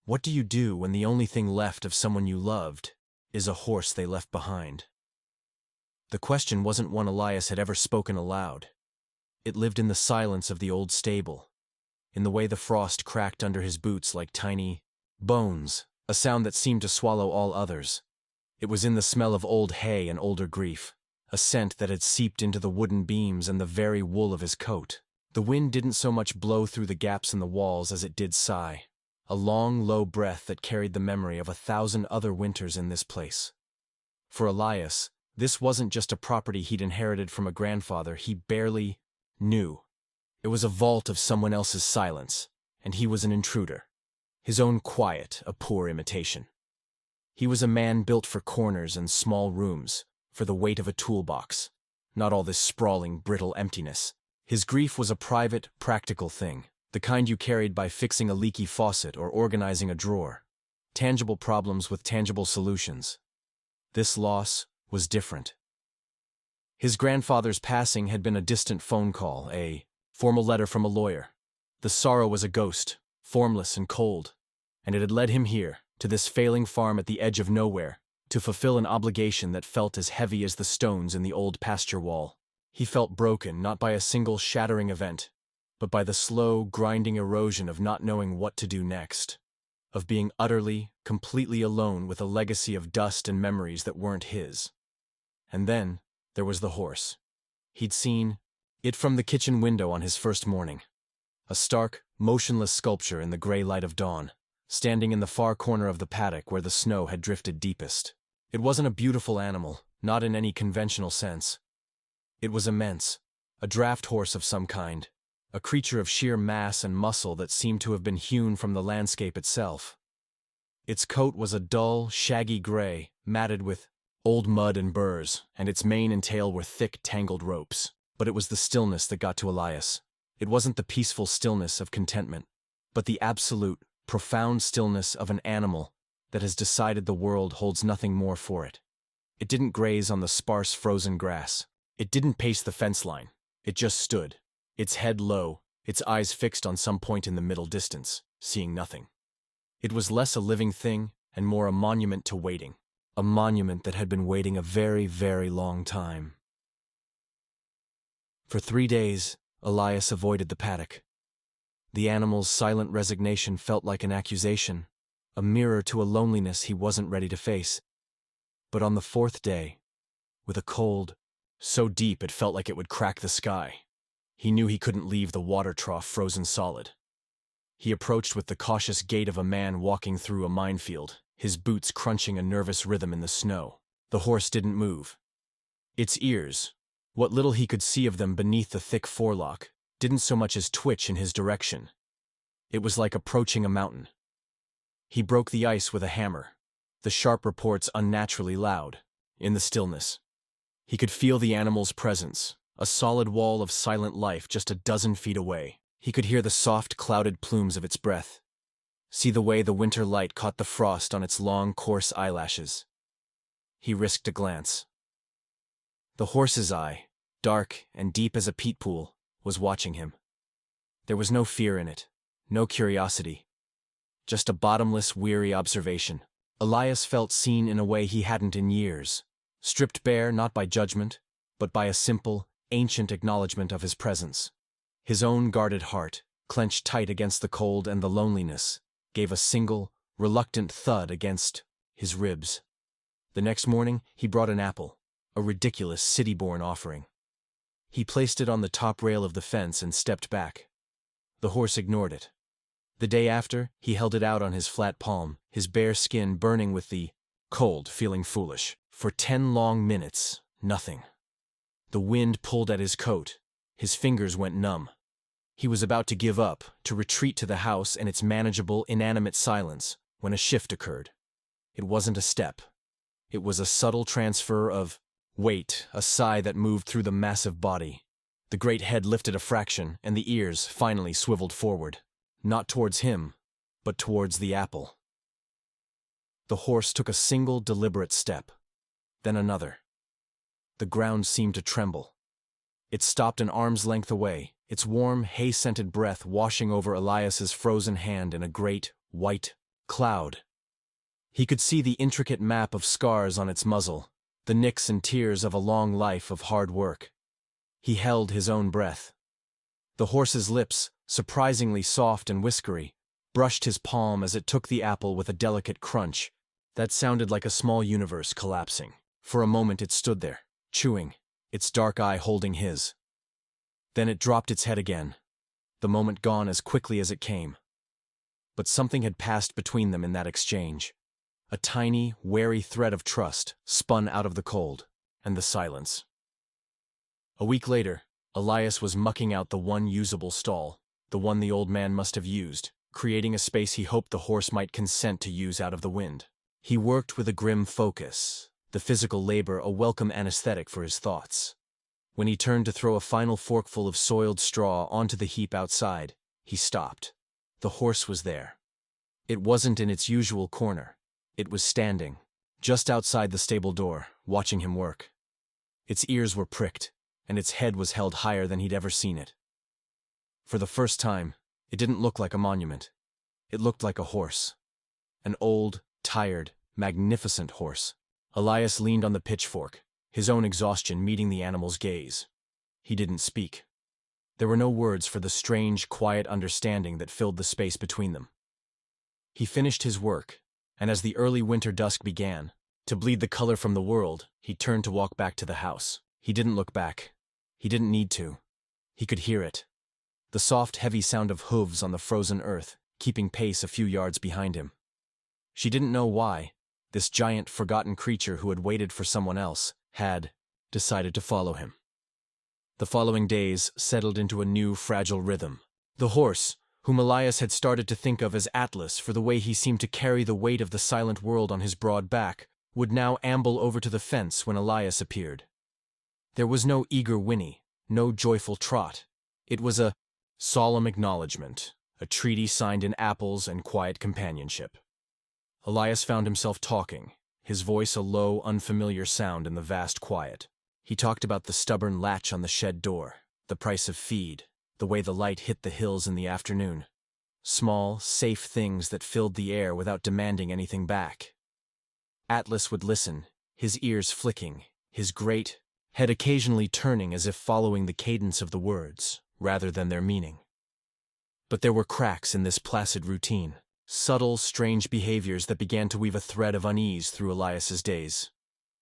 What do you do when the only thing left of someone you loved is a horse they left behind? The question wasn't one Elias had ever spoken aloud. It lived in the silence of the old stable, in the way the frost cracked under his boots like tiny bones, a sound that seemed to swallow all others. It was in the smell of old hay and older grief, a scent that had seeped into the wooden beams and the very wool of his coat. The wind didn't so much blow through the gaps in the walls as it did sigh, a long, low breath that carried the memory of 1,000 other winters in this place. For Elias, this wasn't just a property he'd inherited from a grandfather he barely knew. It was a vault of someone else's silence, and he was an intruder. His own quiet, a poor imitation. He was a man built for corners and small rooms, for the weight of a toolbox, not all this sprawling, brittle emptiness. His grief was a private, practical thing, the kind you carried by fixing a leaky faucet or organizing a drawer. Tangible problems with tangible solutions. This loss was different. His grandfather's passing had been a distant phone call, a formal letter from a lawyer. The sorrow was a ghost, formless and cold, and it had led him here, to this failing farm at the edge of nowhere, to fulfill an obligation that felt as heavy as the stones in the old pasture wall. He felt broken not by a single shattering event, but by the slow, grinding erosion of not knowing what to do next, of being utterly, completely alone with a legacy of dust and memories that weren't his. And then there was the horse. He'd seen it from the kitchen window on his first morning. A stark, motionless sculpture in the gray light of dawn, standing in the far corner of the paddock where the snow had drifted deepest. It wasn't a beautiful animal, not in any conventional sense. It was immense, a draft horse of some kind, a creature of sheer mass and muscle that seemed to have been hewn from the landscape itself. Its coat was a dull, shaggy gray, matted with old mud and burrs, and its mane and tail were thick, tangled ropes. But it was the stillness that got to Elias. It wasn't the peaceful stillness of contentment, but the absolute, profound stillness of an animal that has decided the world holds nothing more for it. It didn't graze on the sparse, frozen grass. It didn't pace the fence line. It just stood, its head low, its eyes fixed on some point in the middle distance, seeing nothing. It was less a living thing and more a monument to waiting, a monument that had been waiting a very, very long time. For 3 days, Elias avoided the paddock. The animal's silent resignation felt like an accusation, a mirror to a loneliness he wasn't ready to face. But on the 4th day, with a cold so deep it felt like it would crack the sky, he knew he couldn't leave the water trough frozen solid. He approached with the cautious gait of a man walking through a minefield, his boots crunching a nervous rhythm in the snow. The horse didn't move. Its ears, what little he could see of them beneath the thick forelock, didn't so much as twitch in his direction. It was like approaching a mountain. He broke the ice with a hammer, the sharp reports unnaturally loud, in the stillness. He could feel the animal's presence, a solid wall of silent life just a dozen feet away. He could hear the soft, clouded plumes of its breath, see the way the winter light caught the frost on its long, coarse eyelashes. He risked a glance. The horse's eye, dark and deep as a peat pool, was watching him. There was no fear in it, no curiosity, just a bottomless, weary observation. Elias felt seen in a way he hadn't in years, stripped bare not by judgment, but by a simple, ancient acknowledgement of his presence. His own guarded heart, clenched tight against the cold and the loneliness, gave a single, reluctant thud against his ribs. The next morning, he brought an apple, a ridiculous city-born offering. He placed it on the top rail of the fence and stepped back. The horse ignored it. The day after, he held it out on his flat palm, his bare skin burning with the cold, feeling foolish. For 10 long minutes, nothing. The wind pulled at his coat. His fingers went numb. He was about to give up, to retreat to the house and its manageable, inanimate silence, when a shift occurred. It wasn't a step. It was a subtle transfer of weight, a sigh that moved through the massive body. The great head lifted a fraction, and the ears finally swiveled forward. Not towards him, but towards the apple. The horse took a single deliberate step, then another. The ground seemed to tremble. It stopped an arm's length away, its warm, hay-scented breath washing over Elias's frozen hand in a great, white cloud. He could see the intricate map of scars on its muzzle, the nicks and tears of a long life of hard work. He held his own breath. The horse's lips, surprisingly soft and whiskery, brushed his palm as it took the apple with a delicate crunch that sounded like a small universe collapsing. For a moment it stood there, chewing, its dark eye holding his. Then it dropped its head again, the moment gone as quickly as it came. But something had passed between them in that exchange. A tiny, wary thread of trust spun out of the cold and the silence. A week later, Elias was mucking out the one usable stall, the one the old man must have used, creating a space he hoped the horse might consent to use out of the wind. He worked with a grim focus, the physical labor a welcome anesthetic for his thoughts. When he turned to throw a final forkful of soiled straw onto the heap outside, he stopped. The horse was there. It wasn't in its usual corner. It was standing, just outside the stable door, watching him work. Its ears were pricked, and its head was held higher than he'd ever seen it. For the first time, it didn't look like a monument. It looked like a horse. An old, tired, magnificent horse. Elias leaned on the pitchfork, his own exhaustion meeting the animal's gaze. He didn't speak. There were no words for the strange, quiet understanding that filled the space between them. He finished his work, and as the early winter dusk began to bleed the color from the world, he turned to walk back to the house. He didn't look back. He didn't need to. He could hear it. The soft, heavy sound of hooves on the frozen earth, keeping pace a few yards behind him. She didn't know why. This giant, forgotten creature who had waited for someone else had decided to follow him. The following days settled into a new, fragile rhythm. The horse, whom Elias had started to think of as Atlas for the way he seemed to carry the weight of the silent world on his broad back, would now amble over to the fence when Elias appeared. There was no eager whinny, no joyful trot. It was a solemn acknowledgement, a treaty signed in apples and quiet companionship. Elias found himself talking, his voice a low, unfamiliar sound in the vast quiet. He talked about the stubborn latch on the shed door, the price of feed, the way the light hit the hills in the afternoon. Small, safe things that filled the air without demanding anything back. Atlas would listen, his ears flicking, his great head occasionally turning as if following the cadence of the words, rather than their meaning. But there were cracks in this placid routine, subtle, strange behaviors that began to weave a thread of unease through Elias's days.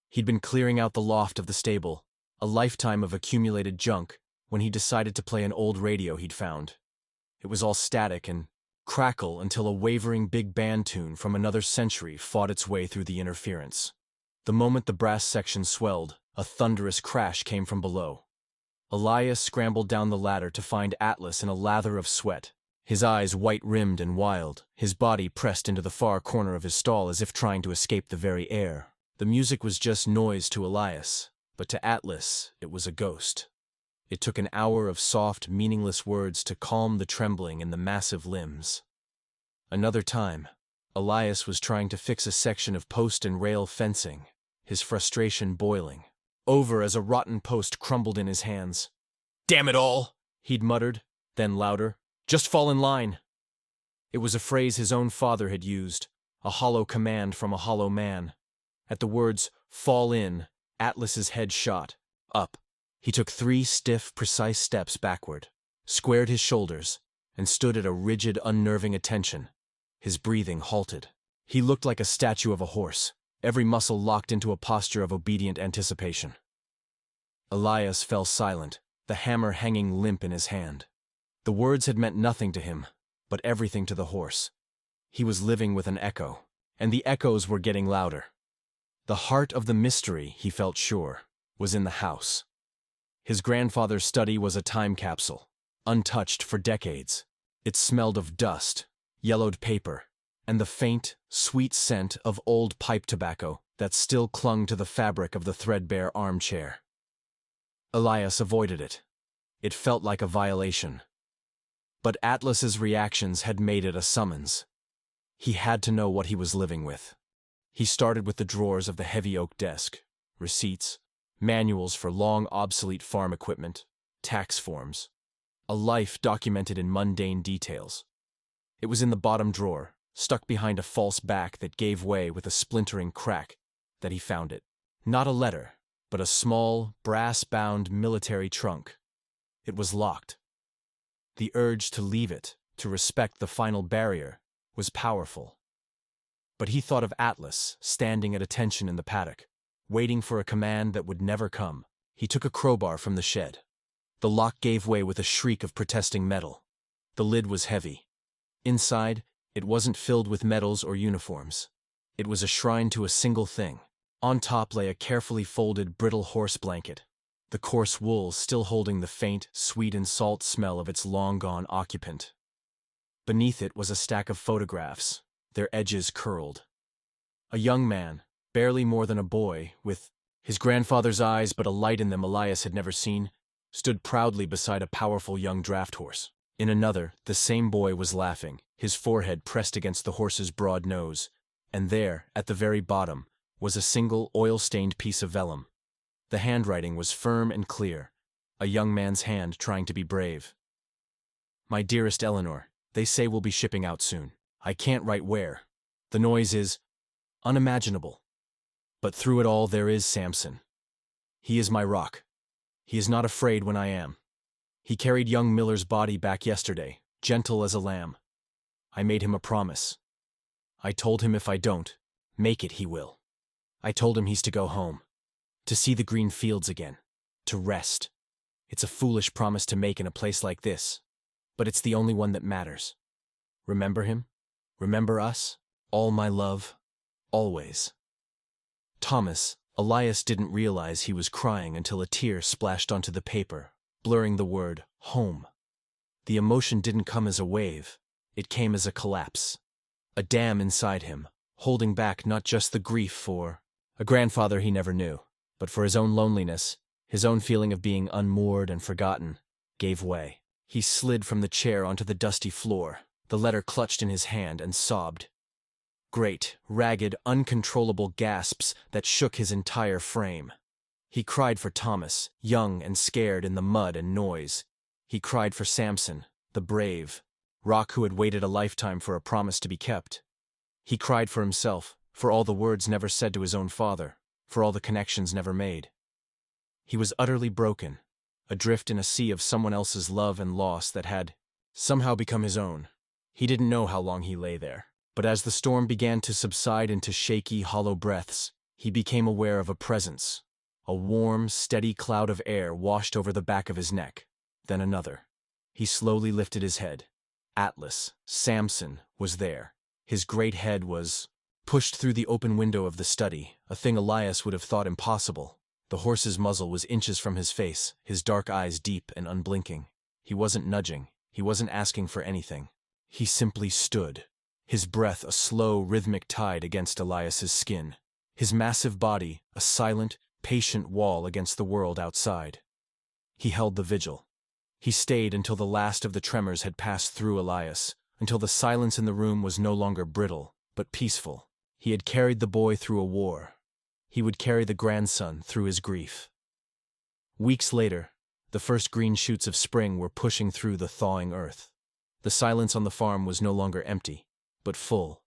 He'd been clearing out the loft of the stable, a lifetime of accumulated junk, when he decided to play an old radio he'd found. It was all static and crackle until a wavering big band tune from another century fought its way through the interference. The moment the brass section swelled, a thunderous crash came from below. Elias scrambled down the ladder to find Atlas in a lather of sweat, his eyes white-rimmed and wild, his body pressed into the far corner of his stall as if trying to escape the very air. The music was just noise to Elias, but to Atlas it was a ghost. It took an hour of soft, meaningless words to calm the trembling in the massive limbs. Another time, Elias was trying to fix a section of post and rail fencing, his frustration boiling over as a rotten post crumbled in his hands. "Damn it all!" he'd muttered, then louder, "Just fall in line!" It was a phrase his own father had used, a hollow command from a hollow man. At the words, "fall in," Atlas's head shot up. He took 3 stiff, precise steps backward, squared his shoulders, and stood at a rigid, unnerving attention. His breathing halted. He looked like a statue of a horse, every muscle locked into a posture of obedient anticipation. Elias fell silent, the hammer hanging limp in his hand. The words had meant nothing to him, but everything to the horse. He was living with an echo, and the echoes were getting louder. The heart of the mystery, he felt sure, was in the house. His grandfather's study was a time capsule, untouched for decades. It smelled of dust, yellowed paper, and the faint, sweet scent of old pipe tobacco that still clung to the fabric of the threadbare armchair. Elias avoided it. It felt like a violation. But Atlas's reactions had made it a summons. He had to know what he was living with. He started with the drawers of the heavy oak desk, receipts, manuals for long obsolete farm equipment, tax forms, a life documented in mundane details. It was in the bottom drawer, stuck behind a false back that gave way with a splintering crack, that he found it. Not a letter, but a small, brass-bound military trunk. It was locked. The urge to leave it, to respect the final barrier, was powerful. But he thought of Atlas, standing at attention in the paddock, waiting for a command that would never come. He took a crowbar from the shed. The lock gave way with a shriek of protesting metal. The lid was heavy. Inside, it wasn't filled with medals or uniforms. It was a shrine to a single thing. On top lay a carefully folded, brittle horse blanket, the coarse wool still holding the faint, sweet and salt smell of its long-gone occupant. Beneath it was a stack of photographs, their edges curled. A young man, barely more than a boy, with his grandfather's eyes but a light in them Elias had never seen, stood proudly beside a powerful young draft horse. In another, the same boy was laughing, his forehead pressed against the horse's broad nose, and there, at the very bottom, was a single oil-stained piece of vellum. The handwriting was firm and clear, a young man's hand trying to be brave. "My dearest Eleanor, they say we'll be shipping out soon. I can't write where. The noise is unimaginable. But through it all there is Samson. He is my rock. He is not afraid when I am. He carried young Miller's body back yesterday, gentle as a lamb. I made him a promise. I told him if I don't make it, he will. I told him he's to go home, to see the green fields again, to rest. It's a foolish promise to make in a place like this, but it's the only one that matters. Remember him? Remember us? All my love, always." Thomas, Elias didn't realize he was crying until a tear splashed onto the paper, blurring the word home. The emotion didn't come as a wave, it came as a collapse. A dam inside him, holding back not just the grief for a grandfather he never knew, but for his own loneliness, his own feeling of being unmoored and forgotten, gave way. He slid from the chair onto the dusty floor, the letter clutched in his hand, and sobbed. Great, ragged, uncontrollable gasps that shook his entire frame. He cried for Thomas, young and scared in the mud and noise. He cried for Samson, the brave, rock who had waited a lifetime for a promise to be kept. He cried for himself, for all the words never said to his own father, for all the connections never made. He was utterly broken, adrift in a sea of someone else's love and loss that had somehow become his own. He didn't know how long he lay there, but as the storm began to subside into shaky, hollow breaths, he became aware of a presence. A warm, steady cloud of air washed over the back of his neck, then another. He slowly lifted his head. Atlas, Samson, was there. His great head was pushed through the open window of the study, a thing Elias would have thought impossible. The horse's muzzle was inches from his face, his dark eyes deep and unblinking. He wasn't nudging, he wasn't asking for anything. He simply stood, his breath a slow, rhythmic tide against Elias's skin, his massive body a silent, patient wall against the world outside. He held the vigil. He stayed until the last of the tremors had passed through Elias, until the silence in the room was no longer brittle, but peaceful. He had carried the boy through a war. He would carry the grandson through his grief. Weeks later, the first green shoots of spring were pushing through the thawing earth. The silence on the farm was no longer empty, but full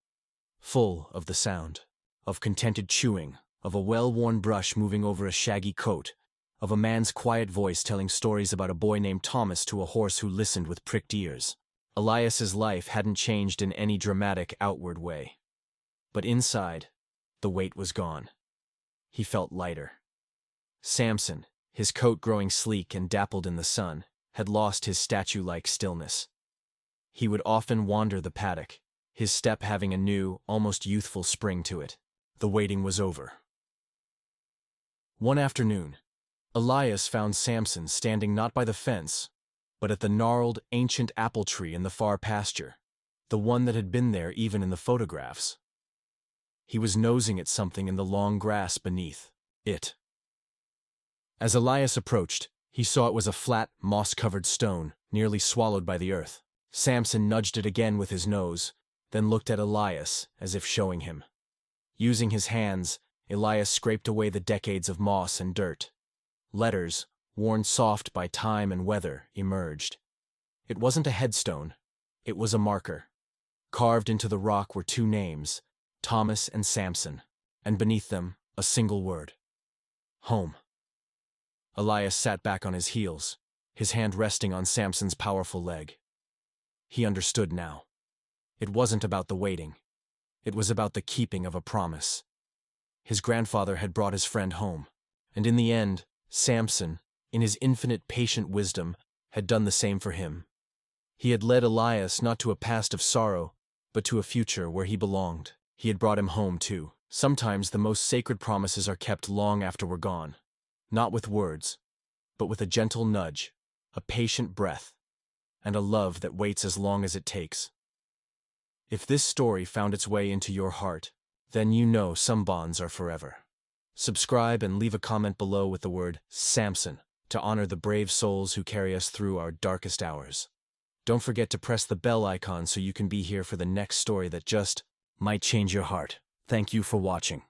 of the sound, of contented chewing, of a well-worn brush moving over a shaggy coat, of a man's quiet voice telling stories about a boy named Thomas to a horse who listened with pricked ears. Elias's life hadn't changed in any dramatic outward way. But inside, the weight was gone. He felt lighter. Samson, his coat growing sleek and dappled in the sun, had lost his statue-like stillness. He would often wander the paddock, his step having a new, almost youthful spring to it. The waiting was over. One afternoon, Elias found Samson standing not by the fence, but at the gnarled, ancient apple tree in the far pasture, the one that had been there even in the photographs. He was nosing at something in the long grass beneath it. As Elias approached, he saw it was a flat, moss-covered stone, nearly swallowed by the earth. Samson nudged it again with his nose, then looked at Elias as if showing him. Using his hands, Elias scraped away the decades of moss and dirt. Letters, worn soft by time and weather, emerged. It wasn't a headstone, it was a marker. Carved into the rock were two names, Thomas and Samson, and beneath them, a single word: home. Elias sat back on his heels, his hand resting on Samson's powerful leg. He understood now. It wasn't about the waiting. It was about the keeping of a promise. His grandfather had brought his friend home, and in the end, Samson, in his infinite patient wisdom, had done the same for him. He had led Elias not to a past of sorrow, but to a future where he belonged. He had brought him home, too. Sometimes the most sacred promises are kept long after we're gone. Not with words, but with a gentle nudge, a patient breath, and a love that waits as long as it takes. If this story found its way into your heart, then you know some bonds are forever. Subscribe and leave a comment below with the word Samson to honor the brave souls who carry us through our darkest hours. Don't forget to press the bell icon so you can be here for the next story that just might change your heart. Thank you for watching.